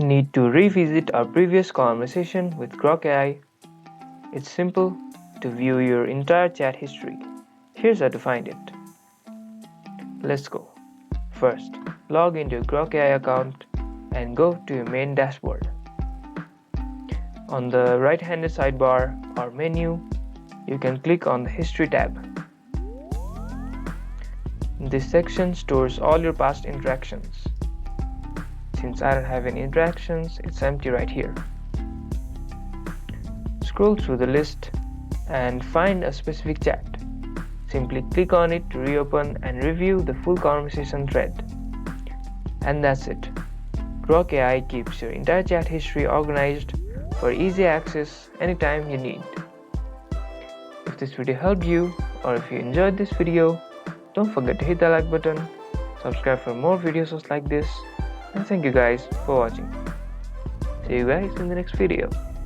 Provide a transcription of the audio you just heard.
Need to revisit our previous conversation with Grok AI? It's simple to view your entire chat history. Here's how to find it. Let's go. First, log into your Grok AI account and go to your main dashboard. On the right-hand sidebar or menu, you can click on the History tab. This section stores all your past interactions. Since I don't have any interactions, it's empty right here. Scroll through the list and find a specific chat. Simply click on it to reopen and review the full conversation thread. And that's it. Grok AI keeps your entire chat history organized for easy access anytime you need. If this video helped you or if you enjoyed this video, don't forget to hit the like button, subscribe for more videos like this, and thank you guys for watching. See you guys in the next video.